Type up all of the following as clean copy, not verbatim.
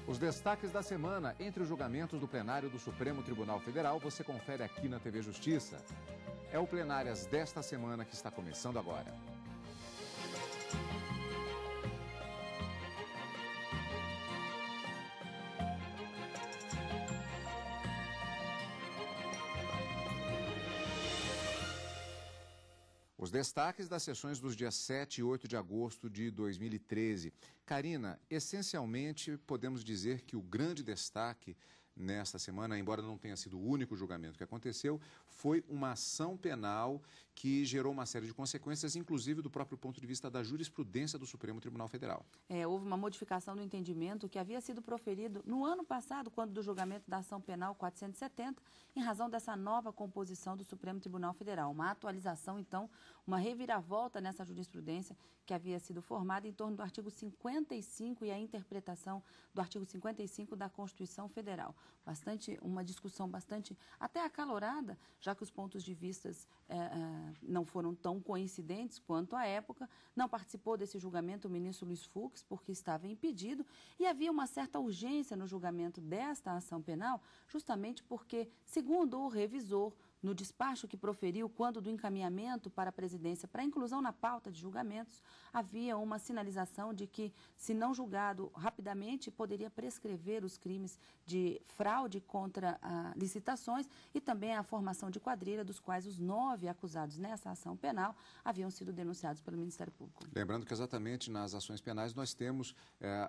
Os destaques da semana entre os julgamentos do plenário do Supremo Tribunal Federal você confere aqui na TV Justiça. É o Plenárias desta semana que está começando agora. Os destaques das sessões dos dias 7 e 8 de agosto de 2013. Karina, essencialmente podemos dizer que o grande destaque nesta semana, embora não tenha sido o único julgamento que aconteceu, foi uma ação penal que gerou uma série de consequências, inclusive do próprio ponto de vista da jurisprudência do Supremo Tribunal Federal. Houve uma modificação do entendimento que havia sido proferido no ano passado, quando do julgamento da ação penal 470, em razão dessa nova composição do Supremo Tribunal Federal. Uma atualização, então, uma reviravolta nessa jurisprudência que havia sido formada em torno do artigo 55 e a interpretação do artigo 55 da Constituição Federal. Uma discussão bastante até acalorada, já que os pontos de vista não foram tão coincidentes quanto à época. Não participou desse julgamento o ministro Luiz Fux, porque estava impedido, e havia uma certa urgência no julgamento desta ação penal, justamente porque, segundo o revisor, no despacho que proferiu quando do encaminhamento para a presidência para inclusão na pauta de julgamentos, havia uma sinalização de que, se não julgado rapidamente, poderia prescrever os crimes de fraude contra licitações e também a formação de quadrilha, dos quais os 9 acusados nessa ação penal haviam sido denunciados pelo Ministério Público. Lembrando que exatamente nas ações penais nós temos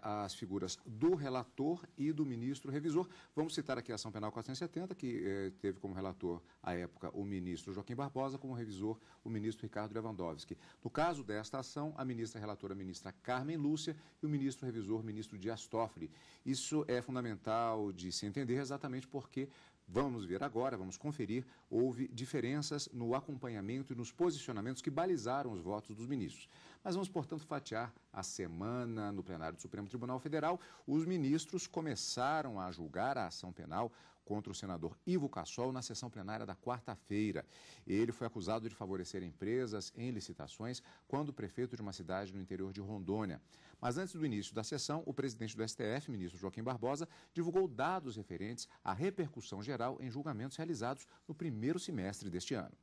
as figuras do relator e do ministro revisor. Vamos citar aqui a ação penal 470, que teve como relator a época o ministro Joaquim Barbosa, como revisor o ministro Ricardo Lewandowski. No caso desta ação, a ministra relatora, a ministra Carmen Lúcia, e o ministro revisor, o ministro Dias Toffoli. Isso é fundamental de se entender exatamente porque, vamos ver agora, vamos conferir, houve diferenças no acompanhamento e nos posicionamentos que balizaram os votos dos ministros. Mas vamos, portanto, fatiar a semana no plenário do Supremo Tribunal Federal. Os ministros começaram a julgar a ação penal contra o senador Ivo Cassol na sessão plenária da quarta-feira. Ele foi acusado de favorecer empresas em licitações quando prefeito de uma cidade no interior de Rondônia. Mas antes do início da sessão, o presidente do STF, ministro Joaquim Barbosa, divulgou dados referentes à repercussão geral em julgamentos realizados no primeiro semestre deste ano.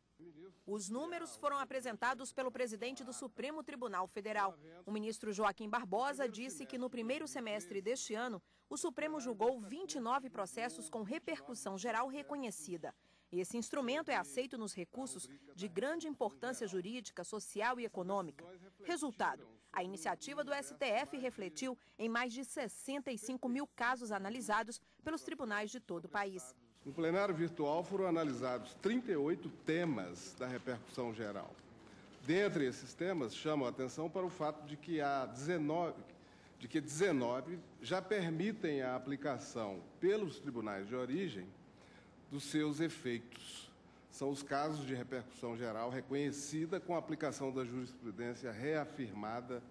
Os números foram apresentados pelo presidente do Supremo Tribunal Federal. O ministro Joaquim Barbosa disse que no primeiro semestre deste ano, o Supremo julgou 29 processos com repercussão geral reconhecida. Esse instrumento é aceito nos recursos de grande importância jurídica, social e econômica. Resultado, a iniciativa do STF refletiu em mais de 65 mil casos analisados pelos tribunais de todo o país. No plenário virtual foram analisados 38 temas da repercussão geral. Dentre esses temas, chamo a atenção para o fato de que 19 já permitem a aplicação pelos tribunais de origem dos seus efeitos. São os casos de repercussão geral reconhecida com a aplicação da jurisprudência reafirmada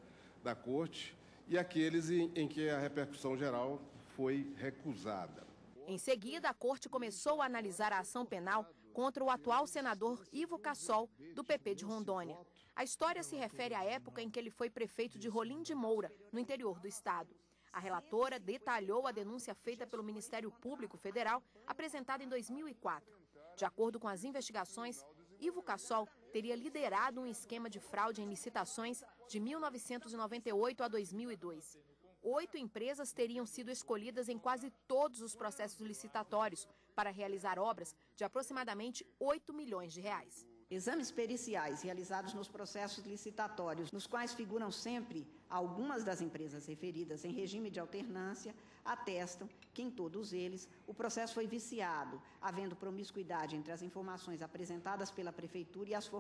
da Corte e aqueles em que a repercussão geral foi recusada. Em seguida, a Corte começou a analisar a ação penal contra o atual senador Ivo Cassol, do PP de Rondônia. A história se refere à época em que ele foi prefeito de Rolim de Moura, no interior do estado. A relatora detalhou a denúncia feita pelo Ministério Público Federal, apresentada em 2004. De acordo com as investigações, Ivo Cassol teria liderado um esquema de fraude em licitações de 1998 a 2002. 8 empresas teriam sido escolhidas em quase todos os processos licitatórios para realizar obras de aproximadamente 8 milhões de reais. Exames periciais realizados nos processos licitatórios, nos quais figuram sempre algumas das empresas referidas em regime de alternância, atestam que em todos eles o processo foi viciado, havendo promiscuidade entre as informações apresentadas pela Prefeitura e as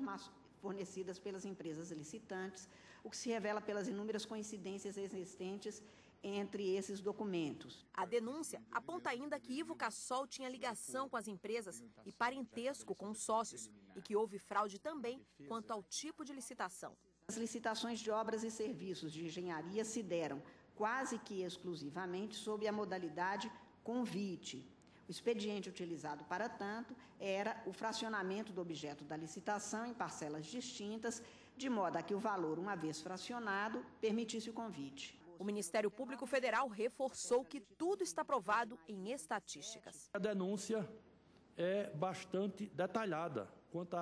fornecidas pelas empresas licitantes, o que se revela pelas inúmeras coincidências existentes entre esses documentos. A denúncia aponta ainda que Ivo Cassol tinha ligação com as empresas e parentesco com os sócios e que houve fraude também quanto ao tipo de licitação. As licitações de obras e serviços de engenharia se deram quase que exclusivamente sob a modalidade convite. O expediente utilizado para tanto era o fracionamento do objeto da licitação em parcelas distintas, de modo a que o valor, uma vez fracionado, permitisse o convite. O Ministério Público Federal reforçou que tudo está provado em estatísticas. A denúncia é bastante detalhada quanto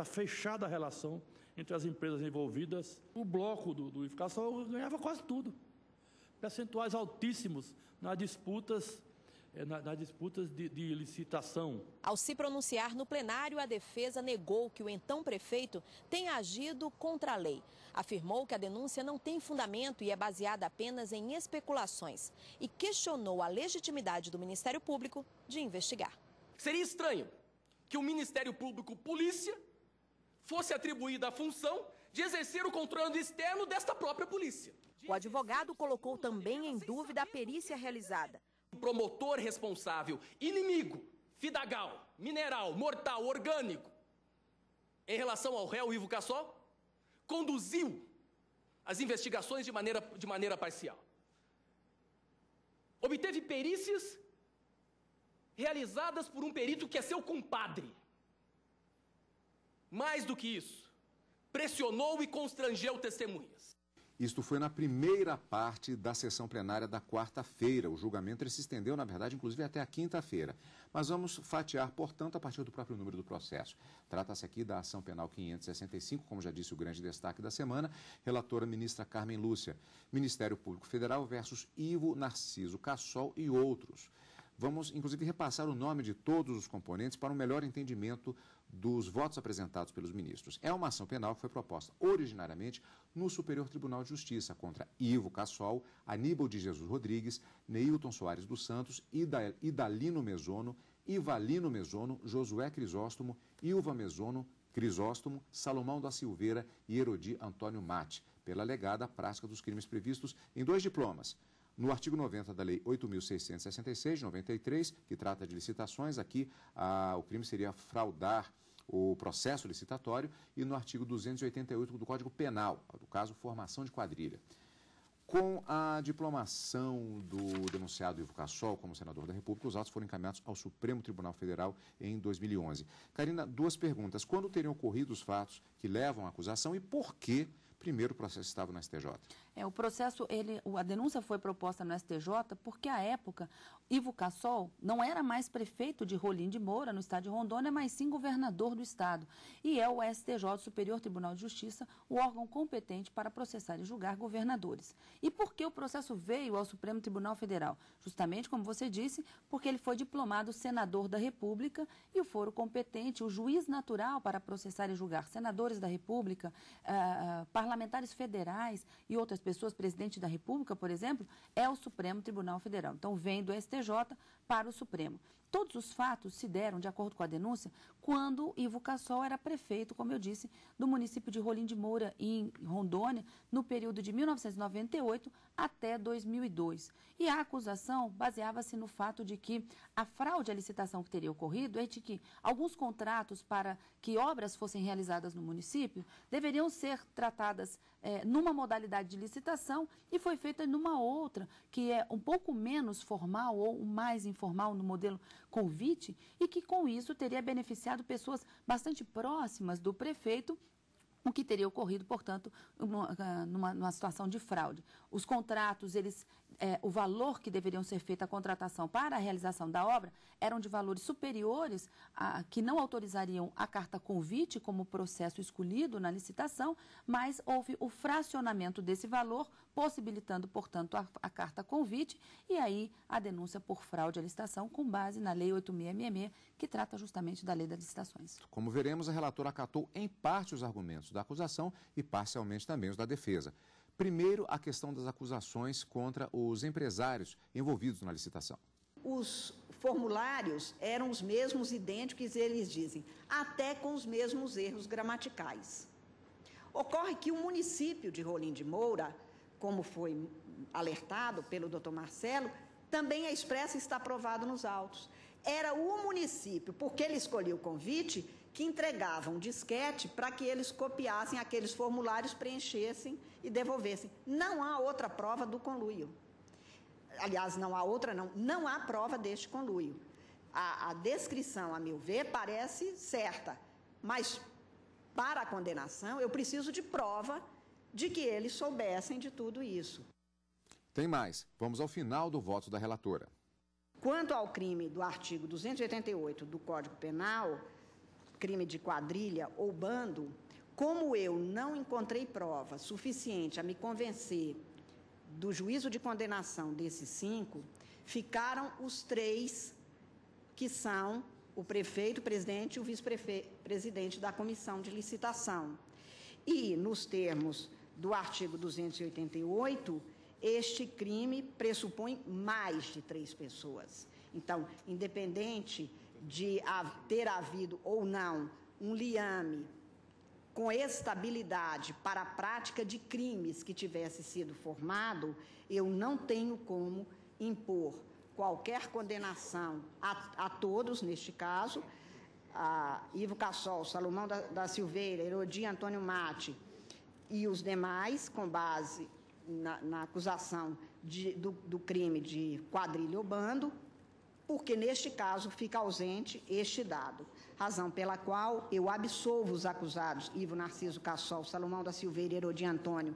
à fechada relação entre as empresas envolvidas. O bloco do Ivocaçol ganhava quase tudo. Percentuais altíssimos nas disputas de licitação. Ao se pronunciar no plenário, a defesa negou que o então prefeito tenha agido contra a lei. Afirmou que a denúncia não tem fundamento e é baseada apenas em especulações. E questionou a legitimidade do Ministério Público de investigar. Seria estranho que o Ministério Público Polícia fosse atribuída a função de exercer o controle externo desta própria polícia. O advogado colocou também em dúvida a perícia realizada. O promotor responsável, inimigo, fidagal, mineral, mortal, orgânico, em relação ao réu Ivocaçol, conduziu as investigações de maneira parcial. Obteve perícias realizadas por um perito que é seu compadre. Mais do que isso, pressionou e constrangeu testemunhas. Isto foi na primeira parte da sessão plenária da quarta-feira. O julgamento ele se estendeu, na verdade, inclusive até a quinta-feira. Mas vamos fatiar, portanto, a partir do próprio número do processo. Trata-se aqui da ação penal 565, como já disse o grande destaque da semana. Relatora ministra Carmen Lúcia. Ministério Público Federal versus Ivo Narciso Cassol e outros. Vamos, inclusive, repassar o nome de todos os componentes para um melhor entendimento dos votos apresentados pelos ministros. É uma ação penal que foi proposta originariamente no Superior Tribunal de Justiça contra Ivo Cassol, Aníbal de Jesus Rodrigues, Neilton Soares dos Santos, Idalino Mezono, Ivalino Mezono, Josué Crisóstomo, Ilva Mezono, Crisóstomo, Salomão da Silveira e Herodi Antônio Mate, pela alegada prática dos crimes previstos em 2 diplomas. No artigo 90 da Lei 8.666, de 93, que trata de licitações, aqui o crime seria fraudar o processo licitatório, e no artigo 288 do Código Penal, do caso formação de quadrilha. Com a diplomação do denunciado Ivo Cassol como senador da República, os autos foram encaminhados ao Supremo Tribunal Federal em 2011. Karina, 2 perguntas. Quando teriam ocorrido os fatos que levam à acusação e por que primeiro o processo estava no STJ? A denúncia foi proposta no STJ porque, à época, Ivo Cassol não era mais prefeito de Rolim de Moura, no estado de Rondônia, mas sim governador do estado. E é o STJ, o Superior Tribunal de Justiça, o órgão competente para processar e julgar governadores. E por que o processo veio ao Supremo Tribunal Federal? Justamente, como você disse, porque ele foi diplomado senador da República e o foro competente, o juiz natural para processar e julgar senadores da República, parlamentares federais e outras pessoas, presidente da República, por exemplo, é o Supremo Tribunal Federal. Então, vem do STJ para o Supremo. Todos os fatos se deram, de acordo com a denúncia, quando Ivo Cassol era prefeito, como eu disse, do município de Rolim de Moura, em Rondônia, no período de 1998 até 2002. E a acusação baseava-se no fato de que a fraude à licitação que teria ocorrido é de que alguns contratos para que obras fossem realizadas no município deveriam ser tratadas numa modalidade de licitação e foi feita numa outra, que é um pouco menos formal ou mais informal no modelo convite, e que com isso teria beneficiado pessoas bastante próximas do prefeito, o que teria ocorrido, portanto, numa situação de fraude. Os contratos, o valor que deveriam ser feita a contratação para a realização da obra eram de valores superiores que não autorizariam a carta convite como processo escolhido na licitação, mas houve o fracionamento desse valor, possibilitando, portanto, a carta convite, e aí a denúncia por fraude à licitação com base na Lei 8.666, que trata justamente da Lei das Licitações. Como veremos, a relatora acatou em parte os argumentos da acusação e parcialmente também os da defesa. Primeiro, a questão das acusações contra os empresários envolvidos na licitação. Os formulários eram os mesmos, idênticos, eles dizem, até com os mesmos erros gramaticais. Ocorre que o município de Rolim de Moura, como foi alertado pelo doutor Marcelo, também a expressa está aprovado nos autos. Era o município, porque ele escolheu o convite, que entregava um disquete para que eles copiassem aqueles formulários, preenchessem e devolvessem. Não há outra prova do conluio. Aliás, não há prova deste conluio. A descrição, a meu ver, parece certa, mas para a condenação eu preciso de prova de que eles soubessem de tudo isso. Tem mais. Vamos ao final do voto da relatora. Quanto ao crime do artigo 288 do Código Penal, crime de quadrilha ou bando, como eu não encontrei prova suficiente a me convencer do juízo de condenação desses 5, ficaram os 3 que são o prefeito, o presidente e o vice-presidente da comissão de licitação. E, nos termos do artigo 288, este crime pressupõe mais de 3 pessoas. Então, independente de ter havido ou não um liame com estabilidade para a prática de crimes que tivesse sido formado, eu não tenho como impor qualquer condenação a todos, neste caso, a Ivo Cassol, Salomão da Silveira, Herodi Antônio Mate e os demais, com base na acusação do crime de quadrilha ou bando, porque, neste caso, fica ausente este dado, razão pela qual eu absolvo os acusados Ivo Narciso Cassol, Salomão da Silveira e Herodi Antônio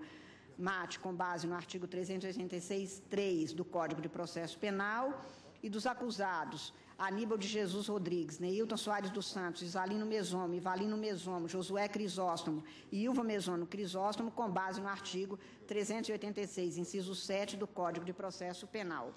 Mate, com base no artigo 386-3 do Código de Processo Penal, e dos acusados Aníbal de Jesus Rodrigues, Neilton Soares dos Santos, Isalino Mesomo, Ivalino Mesomo, Josué Crisóstomo e Ilva Mesomo Crisóstomo, com base no artigo 386, inciso 7 do Código de Processo Penal.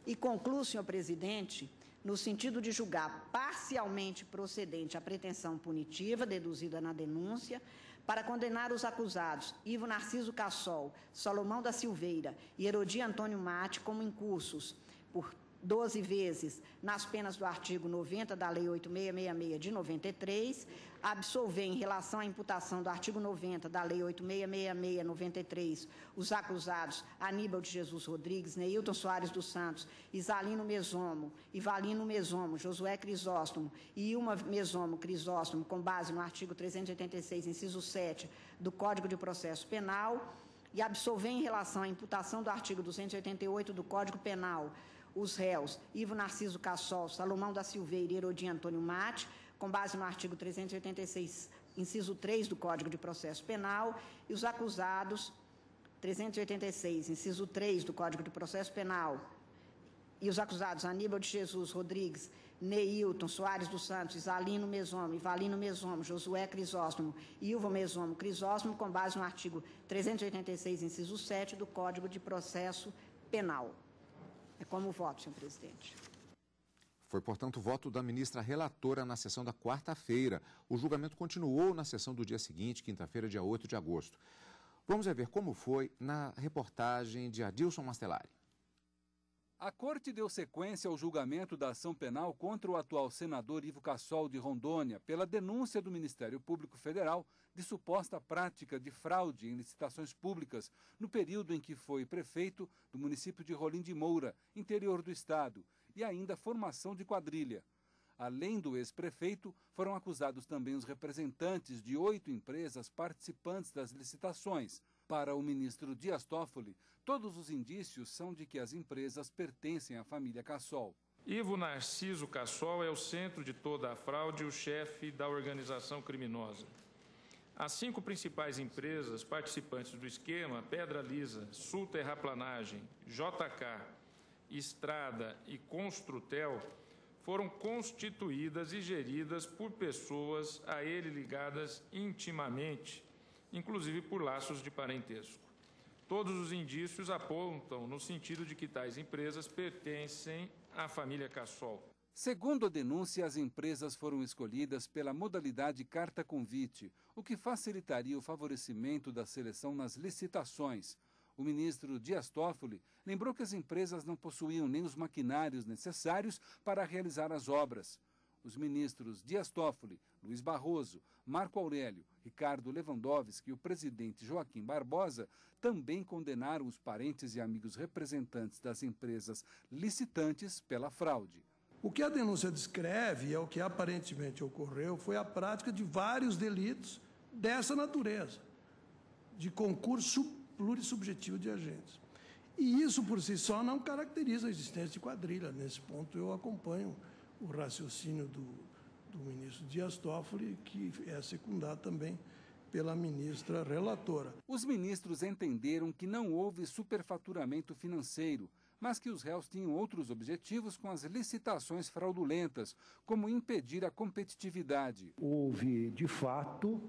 E concluo, senhor presidente, no sentido de julgar parcialmente procedente a pretensão punitiva deduzida na denúncia, para condenar os acusados Ivo Narciso Cassol, Salomão da Silveira e Herodi Antônio Mate como incursos por 12 vezes nas penas do artigo 90 da Lei 8666 de 93, absolver em relação à imputação do artigo 90 da Lei 8666 93 os acusados Aníbal de Jesus Rodrigues, Neilton Soares dos Santos, Isalino Mesomo, Ivalino Mesomo, Josué Crisóstomo e Ilma Mesomo Crisóstomo, com base no artigo 386, inciso 7 do Código de Processo Penal, e absolver em relação à imputação do artigo 288 do Código Penal os réus Ivo Narciso Cassol, Salomão da Silveira e Herodi Antônio Mate, com base no artigo 386, inciso 3 do Código de Processo Penal, e os acusados 386, inciso 3 do Código de Processo Penal, e os acusados Aníbal de Jesus Rodrigues, Neilton Soares dos Santos, Isalino Mesomo, Ivalino Mesomo, Josué Crisóstomo e Ilva Mesomo Crisóstomo, com base no artigo 386, inciso 7 do Código de Processo Penal. É como voto, senhor presidente. Foi, portanto, o voto da ministra relatora na sessão da quarta-feira. O julgamento continuou na sessão do dia seguinte, quinta-feira, dia 8 de agosto. Vamos ver como foi na reportagem de Adilson Mastelari. A Corte deu sequência ao julgamento da ação penal contra o atual senador Ivo Cassol de Rondônia pela denúncia do Ministério Público Federal de suposta prática de fraude em licitações públicas no período em que foi prefeito do município de Rolim de Moura, interior do estado, e ainda formação de quadrilha. Além do ex-prefeito, foram acusados também os representantes de 8 empresas participantes das licitações. Para o ministro Dias Toffoli, todos os indícios são de que as empresas pertencem à família Cassol. Ivo Narciso Cassol é o centro de toda a fraude e o chefe da organização criminosa. As 5 principais empresas participantes do esquema, Pedra Lisa, Sul Terraplanagem, JK, Estrada e Construtel, foram constituídas e geridas por pessoas a ele ligadas intimamente, inclusive por laços de parentesco. Todos os indícios apontam no sentido de que tais empresas pertencem à família Cassol. Segundo a denúncia, as empresas foram escolhidas pela modalidade carta-convite, o que facilitaria o favorecimento da seleção nas licitações. O ministro Dias Toffoli lembrou que as empresas não possuíam nem os maquinários necessários para realizar as obras. Os ministros Dias Toffoli, Luiz Barroso, Marco Aurélio, Ricardo Lewandowski e o presidente Joaquim Barbosa também condenaram os parentes e amigos representantes das empresas licitantes pela fraude. O que a denúncia descreve, é o que aparentemente ocorreu, foi a prática de vários delitos dessa natureza, de concurso plurissubjetivo de agentes. E isso, por si só, não caracteriza a existência de quadrilha. Nesse ponto, eu acompanho o raciocínio do ministro Dias Toffoli, que é secundado também pela ministra relatora. Os ministros entenderam que não houve superfaturamento financeiro, mas que os réus tinham outros objetivos com as licitações fraudulentas, como impedir a competitividade. Houve, de fato,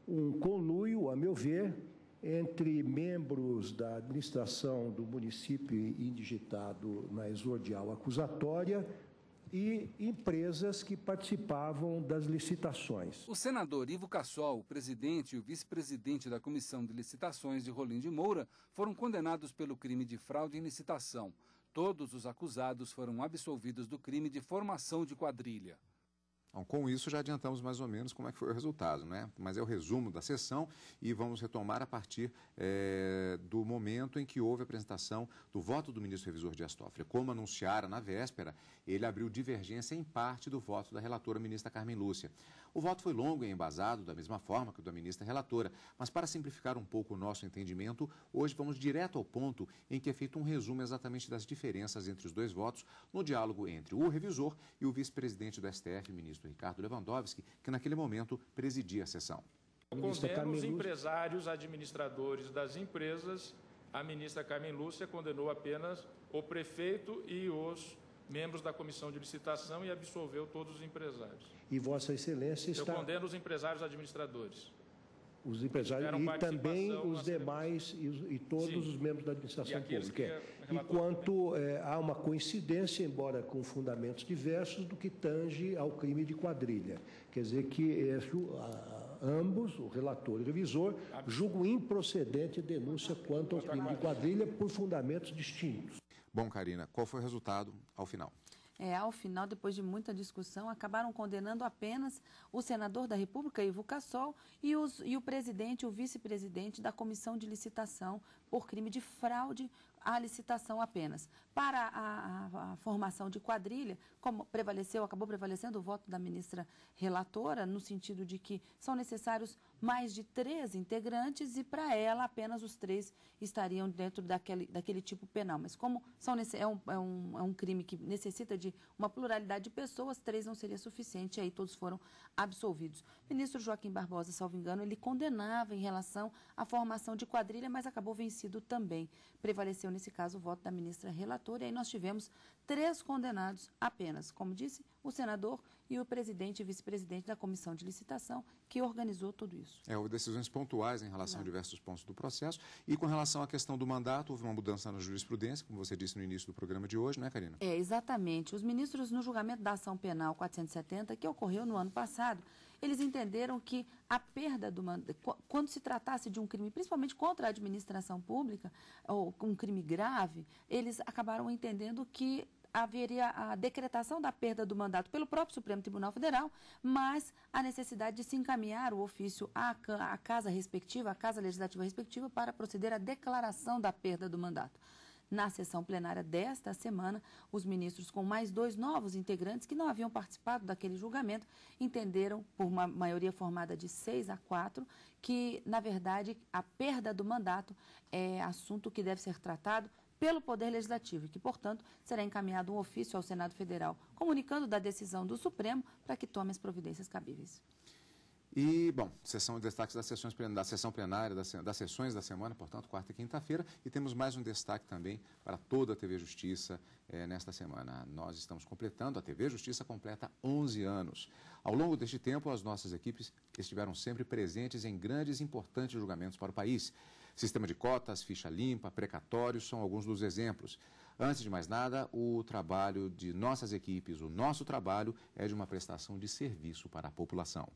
um conluio, a meu ver, entre membros da administração do município indigitado na exordial acusatória e empresas que participavam das licitações. O senador Ivo Cassol, o presidente e o vice-presidente da Comissão de Licitações de Rolim de Moura, foram condenados pelo crime de fraude em licitação. Todos os acusados foram absolvidos do crime de formação de quadrilha. Então, com isso, já adiantamos mais ou menos como é que foi o resultado, né? Mas é o resumo da sessão e vamos retomar a partir do momento em que houve a apresentação do voto do ministro revisor Dias Toffoli. Como anunciara na véspera, ele abriu divergência em parte do voto da relatora ministra Carmen Lúcia. O voto foi longo e embasado, da mesma forma que o da ministra relatora, mas para simplificar um pouco o nosso entendimento, hoje vamos direto ao ponto em que é feito um resumo exatamente das diferenças entre os dois votos no diálogo entre o revisor e o vice-presidente do STF, ministro Ricardo Lewandowski, que naquele momento presidia a sessão. Condena os empresários, administradores das empresas. A ministra Carmen Lúcia condenou apenas o prefeito e os membros da comissão de licitação e absolveu todos os empresários. E Vossa Excelência está... Eu condeno os empresários administradores. Os empresários e também os demais e todos Sim. os membros da administração pública. Enquanto há uma coincidência, embora com fundamentos diversos, do que tange ao crime de quadrilha. Quer dizer que ambos, o relator e o revisor, julgam improcedente a denúncia quanto ao crime de quadrilha por fundamentos distintos. Bom, Karina, qual foi o resultado ao final? Ao final, depois de muita discussão, acabaram condenando apenas o senador da República, Ivo Cassol, e o presidente e o vice-presidente da Comissão de Licitação por crime de fraude à licitação apenas. Para a formação de quadrilha, acabou prevalecendo o voto da ministra relatora, no sentido de que são necessários mais de 3 integrantes e, para ela, apenas os 3 estariam dentro daquele tipo penal. Mas como é um crime que necessita de uma pluralidade de pessoas, 3 não seria suficiente, e aí todos foram absolvidos. O ministro Joaquim Barbosa, salvo engano, ele condenava em relação à formação de quadrilha, mas acabou vencido também. Prevaleceu, nesse caso, o voto da ministra relatora, e aí nós tivemos 3 condenados apenas, como disse, o senador e o presidente e vice-presidente da comissão de licitação, que organizou tudo isso. Houve decisões pontuais em relação a diversos pontos do processo, e com relação à questão do mandato, houve uma mudança na jurisprudência, como você disse no início do programa de hoje, né, Karina? Exatamente. Os ministros, no julgamento da ação penal 470, que ocorreu no ano passado, eles entenderam que a perda do mandato, quando se tratasse de um crime, principalmente contra a administração pública, ou um crime grave, eles acabaram entendendo que haveria a decretação da perda do mandato pelo próprio Supremo Tribunal Federal, mas a necessidade de se encaminhar o ofício à casa respectiva, à casa legislativa respectiva, para proceder à declaração da perda do mandato. Na sessão plenária desta semana, os ministros, com mais 2 novos integrantes que não haviam participado daquele julgamento, entenderam, por uma maioria formada de 6-4, que, na verdade, a perda do mandato é assunto que deve ser tratado pelo Poder Legislativo e que, portanto, será encaminhado um ofício ao Senado Federal, comunicando da decisão do Supremo para que tome as providências cabíveis. E, bom, destaques das sessão plenária, das sessões da semana, portanto, quarta e quinta-feira, e temos mais um destaque também para toda a TV Justiça nesta semana. Nós estamos completando, a TV Justiça completa 11 anos. Ao longo deste tempo, as nossas equipes estiveram sempre presentes em grandes e importantes julgamentos para o país. Sistema de cotas, ficha limpa, precatórios são alguns dos exemplos. Antes de mais nada, o trabalho de nossas equipes, o nosso trabalho é de uma prestação de serviço para a população.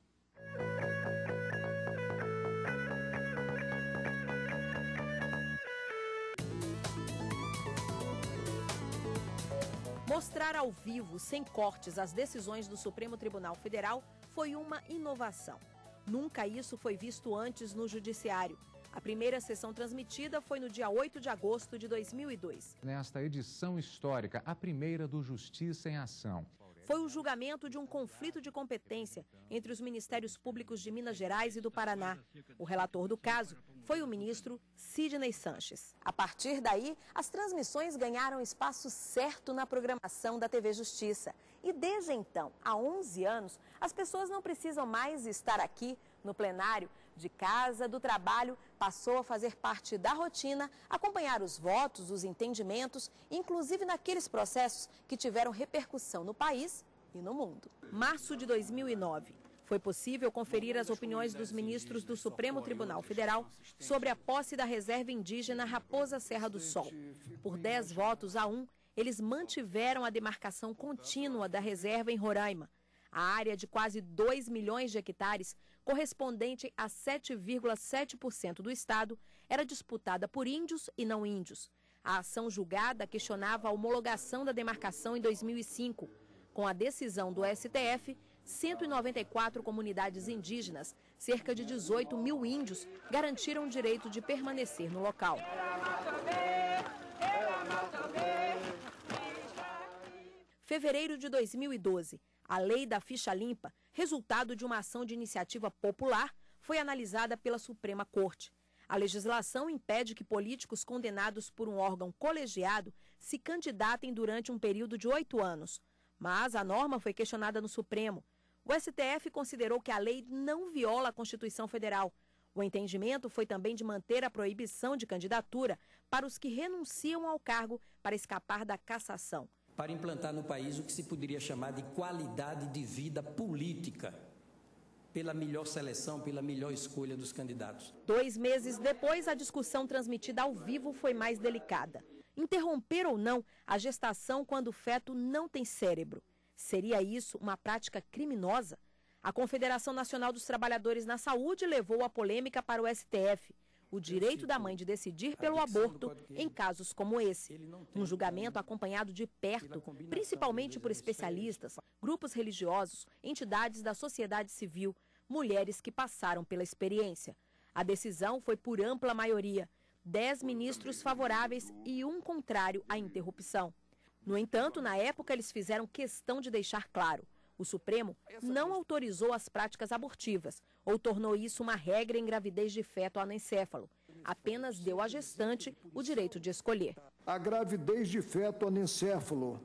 Mostrar ao vivo, sem cortes, as decisões do Supremo Tribunal Federal foi uma inovação. Nunca isso foi visto antes no Judiciário. A primeira sessão transmitida foi no dia 8 de agosto de 2002. Nesta edição histórica, a primeira do Justiça em Ação. Foi o julgamento de um conflito de competência entre os Ministérios Públicos de Minas Gerais e do Paraná. O relator do caso foi o ministro Sidney Sanches. A partir daí, as transmissões ganharam espaço certo na programação da TV Justiça. E desde então, há 11 anos, as pessoas não precisam mais estar aqui no plenário De casa, do trabalho, passou a fazer parte da rotina, acompanhar os votos, os entendimentos, inclusive naqueles processos que tiveram repercussão no país e no mundo. Março de 2009. Foi possível conferir as opiniões dos ministros do Supremo Tribunal Federal sobre a posse da reserva indígena Raposa Serra do Sol. Por 10 votos a 1, eles mantiveram a demarcação contínua da reserva em Roraima. A área de quase 2 milhões de hectares, correspondente a 7,7% do estado, era disputada por índios e não índios. A ação julgada questionava a homologação da demarcação em 2005. Com a decisão do STF, 194 comunidades indígenas, cerca de 18 mil índios, garantiram o direito de permanecer no local. Fevereiro de 2012, a Lei da Ficha Limpa, resultado de uma ação de iniciativa popular, foi analisada pela Suprema Corte. A legislação impede que políticos condenados por um órgão colegiado se candidatem durante um período de 8 anos. Mas a norma foi questionada no Supremo. O STF considerou que a lei não viola a Constituição Federal. O entendimento foi também de manter a proibição de candidatura para os que renunciam ao cargo para escapar da cassação. Para implantar no país o que se poderia chamar de qualidade de vida política, pela melhor seleção, pela melhor escolha dos candidatos. 2 meses depois, a discussão transmitida ao vivo foi mais delicada. Interromper ou não a gestação quando o feto não tem cérebro? Seria isso uma prática criminosa? A Confederação Nacional dos Trabalhadores na Saúde levou a polêmica para o STF. O direito da mãe de decidir pelo aborto em casos como esse. Um julgamento acompanhado de perto, principalmente por especialistas, grupos religiosos, entidades da sociedade civil, mulheres que passaram pela experiência. A decisão foi por ampla maioria, 10 ministros favoráveis e 1 contrário à interrupção. No entanto, na época, eles fizeram questão de deixar claro: o Supremo não autorizou as práticas abortivas ou tornou isso uma regra em gravidez de feto anencéfalo. Apenas deu à gestante o direito de escolher. A gravidez de feto anencéfalo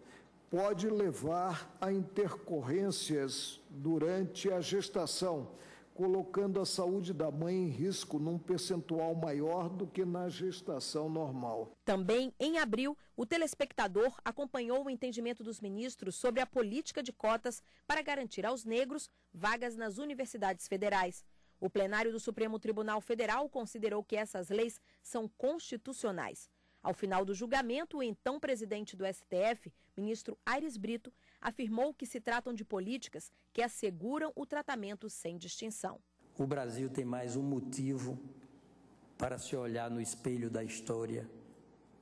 pode levar a intercorrências durante a gestação, colocando a saúde da mãe em risco num percentual maior do que na gestação normal. Também, em abril, o telespectador acompanhou o entendimento dos ministros sobre a política de cotas para garantir aos negros vagas nas universidades federais. O plenário do Supremo Tribunal Federal considerou que essas leis são constitucionais. Ao final do julgamento, o então presidente do STF, ministro Aires Brito, afirmou que se tratam de políticas que asseguram o tratamento sem distinção. O Brasil tem mais um motivo para se olhar no espelho da história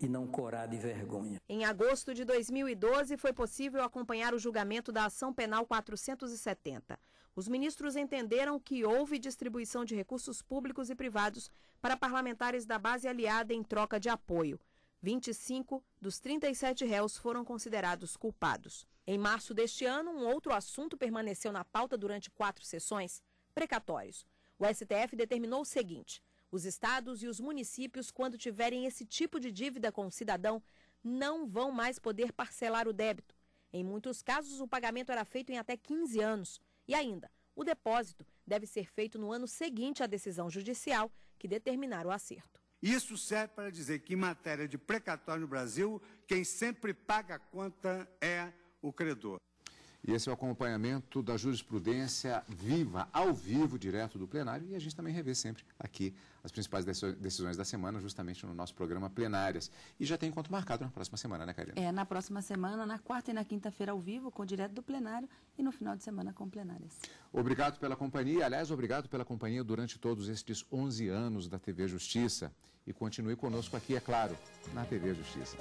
e não corar de vergonha. Em agosto de 2012, foi possível acompanhar o julgamento da Ação Penal 470. Os ministros entenderam que houve distribuição de recursos públicos e privados para parlamentares da base aliada em troca de apoio. 25 dos 37 réus foram considerados culpados. Em março deste ano, um outro assunto permaneceu na pauta durante 4 sessões: precatórios. O STF determinou o seguinte: os estados e os municípios, quando tiverem esse tipo de dívida com o cidadão, não vão mais poder parcelar o débito. Em muitos casos, o pagamento era feito em até 15 anos. E ainda, o depósito deve ser feito no ano seguinte à decisão judicial que determinar o acerto. Isso serve para dizer que, em matéria de precatório no Brasil, quem sempre paga a conta é o credor. E esse é o acompanhamento da jurisprudência viva, ao vivo, direto do plenário. E a gente também revê sempre aqui as principais decisões da semana, justamente no nosso programa Plenárias. E já tem encontro marcado na próxima semana, né, Karina? Na próxima semana, na quarta e na quinta-feira ao vivo, com o direto do plenário, e no final de semana com Plenárias. Obrigado pela companhia. Aliás, obrigado pela companhia durante todos estes 11 anos da TV Justiça. E continue conosco aqui, é claro, na TV Justiça.